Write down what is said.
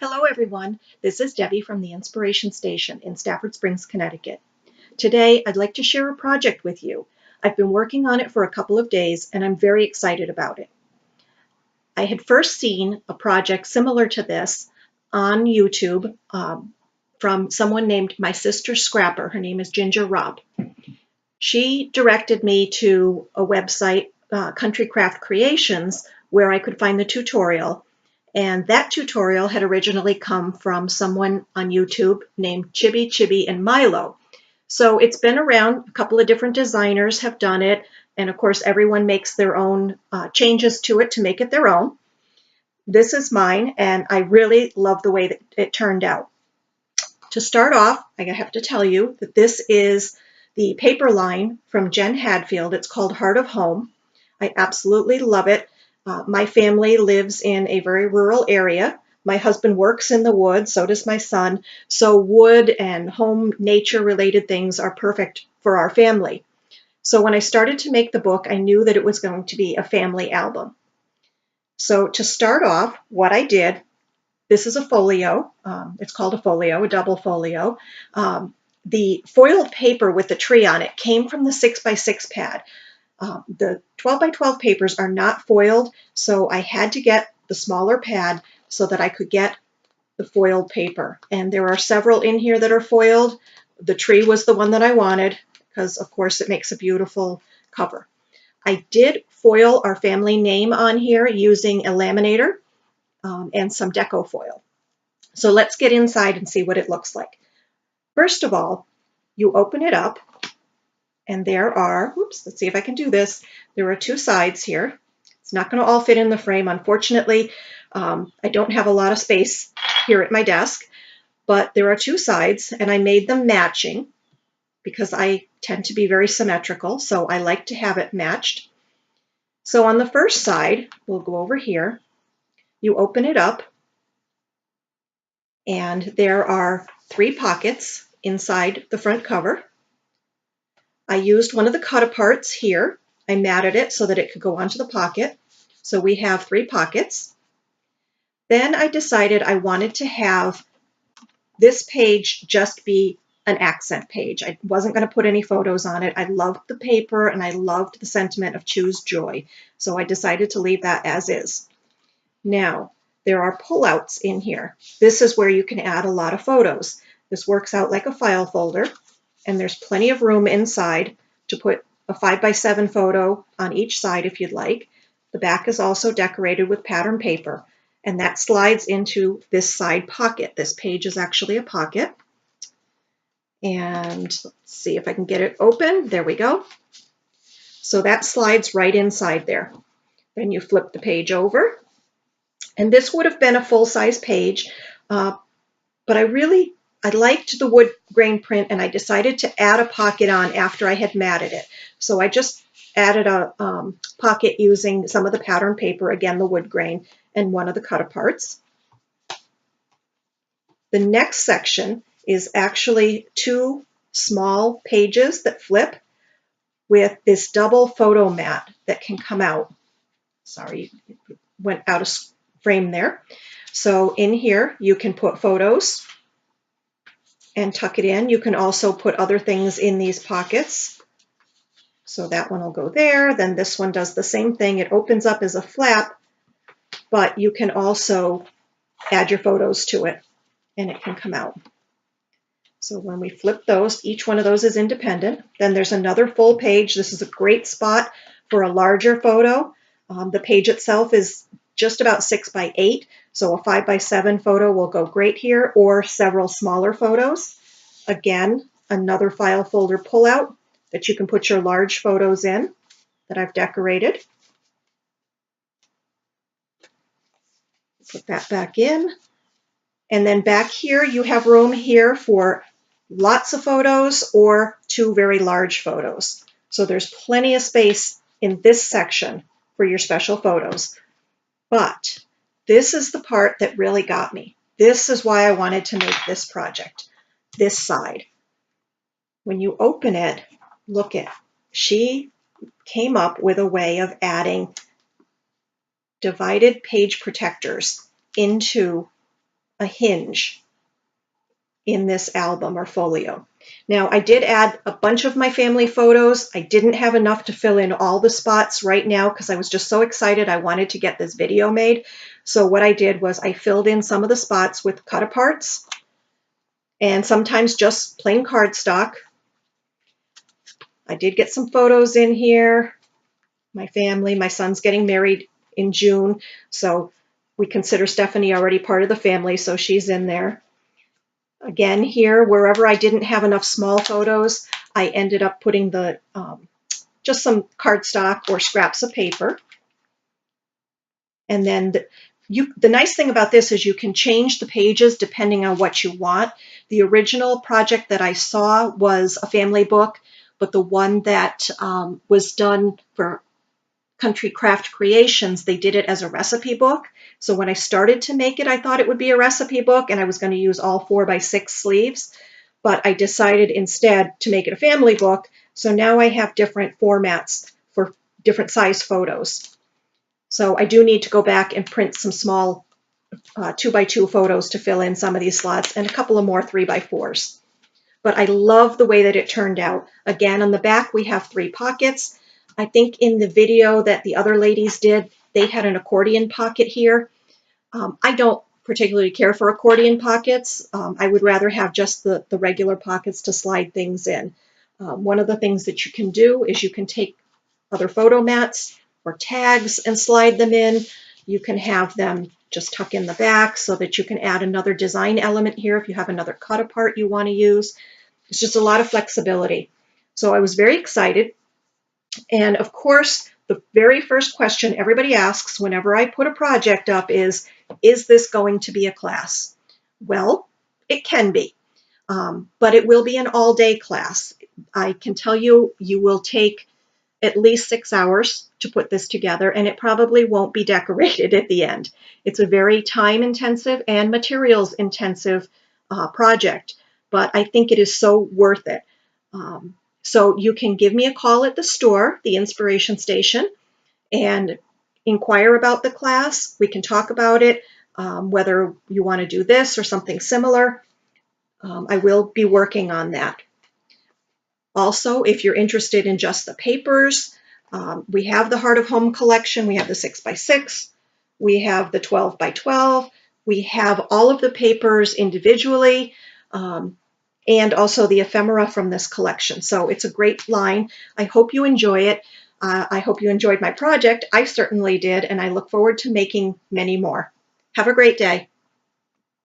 Hello everyone, this is Debbie from the Inspiration Station in Stafford Springs, Connecticut. Today I'd like to share a project with you. I've been working on it for a couple of days and I'm very excited about it. I had first seen a project similar to this on YouTube from someone named My Sister Scrapper. Her name is Ginger Robb. She directed me to a website, Country Craft Creations, where I could find the tutorial. And that tutorial had originally come from someone on YouTube named Chibichibiandmilo. So it's been around, a couple of different designers have done it, and of course everyone makes their own changes to it to make it their own. This is mine, and I really love the way that it turned out. To start off, I have to tell you that this is the paper line from Jen Hadfield. It's called Heart of Home. I absolutely love it. My family lives in a very rural area. My husband works in the woods, so does my son. So wood and home nature related things are perfect for our family. So when I started to make the book, I knew that it was going to be a family album. So to start off, what I did, this is a folio. It's called a folio, a double folio. The foiled paper with the tree on it came from the 6x6 pad. The 12x12 papers are not foiled, so I had to get the smaller pad so that I could get the foiled paper. And there are several in here that are foiled. The tree was the one that I wanted because, of course, it makes a beautiful cover. I did foil our family name on here using a laminator and some deco foil. So let's get inside and see what it looks like. First of all, you open it up. And there are, let's see if I can do this. There are two sides here. It's not going to all fit in the frame. Unfortunately, I don't have a lot of space here at my desk, but there are two sides and I made them matching because I tend to be very symmetrical, so I like to have it matched. So on the first side, we'll go over here. You open it up and there are 3 pockets inside the front cover. I used one of the cut-aparts here. I matted it so that it could go onto the pocket. So we have 3 pockets. Then I decided I wanted to have this page just be an accent page. I wasn't going to put any photos on it. I loved the paper and I loved the sentiment of choose joy. So I decided to leave that as is. Now, there are pullouts in here. This is where you can add a lot of photos. This works out like a file folder. And there's plenty of room inside to put a 5x7 photo on each side if you'd like. The back is also decorated with pattern paper, and that slides into this side pocket. This page is actually a pocket. And let's see if I can get it open. There we go. So that slides right inside there. Then you flip the page over. And this would have been a full-size page, but I liked the wood grain print and I decided to add a pocket on after I had matted it. So I just added a pocket using some of the pattern paper, again the wood grain, and one of the cut-aparts. The next section is actually 2 small pages that flip with this double photo mat that can come out. Sorry, it went out of frame there. So in here you can put photos and tuck it in. You can also put other things in these pockets. So that one will go there. Then this one does the same thing. It opens up as a flap, but you can also add your photos to it and it can come out. So when we flip those, each one of those is independent. Then there's another full page. This is a great spot for a larger photo. The page itself is just about 6x8. So a 5x7 photo will go great here, or several smaller photos. Again, another file folder pullout that you can put your large photos in that I've decorated. Put that back in. And then back here, you have room here for lots of photos or 2 very large photos. So there's plenty of space in this section for your special photos. But this is the part that really got me. This is why I wanted to make this project, this side. When you open it, look at, she came up with a way of adding divided page protectors into a hinge in this album or folio. Now, I did add a bunch of my family photos. I didn't have enough to fill in all the spots right now because I was just so excited. I wanted to get this video made. So what I did was I filled in some of the spots with cut aparts and sometimes just plain cardstock. I did get some photos in here. My family, my son's getting married in June, so we consider Stephanie already part of the family, so she's in there. Again, here, wherever I didn't have enough small photos, I ended up putting the just some cardstock or scraps of paper. And then the nice thing about this is you can change the pages depending on what you want. The original project that I saw was a family book, but the one that was done for Country Craft Creations, they did it as a recipe book. So when I started to make it, I thought it would be a recipe book and I was going to use all 4x6 sleeves, but I decided instead to make it a family book. So now I have different formats for different size photos. So I do need to go back and print some small 2x2 photos to fill in some of these slots and a couple of more 3x4s. But I love the way that it turned out. Again, on the back, we have 3 pockets. I think in the video that the other ladies did, they had an accordion pocket here. I don't particularly care for accordion pockets. I would rather have just the regular pockets to slide things in. One of the things that you can do is you can take other photo mats or tags and slide them in. You can have them just tuck in the back so that you can add another design element here if you have another cut apart you want to use. It's just a lot of flexibility. So I was very excited. And of course, the very first question everybody asks whenever I put a project up is this going to be a class? Well, it can be, but it will be an all-day class. I can tell you, you will take at least 6 hours to put this together, and it probably won't be decorated at the end. It's a very time-intensive and materials-intensive project, but I think it is so worth it. So you can give me a call at the store, the Inspiration Station, and inquire about the class. We can talk about it, whether you want to do this or something similar. I will be working on that. Also, if you're interested in just the papers, we have the Heart of Home collection. We have the 6x6. We have the 12x12. We have all of the papers individually, and also the ephemera from this collection. So it's a great line. I hope you enjoy it. I hope you enjoyed my project. I certainly did, and I look forward to making many more. Have a great day.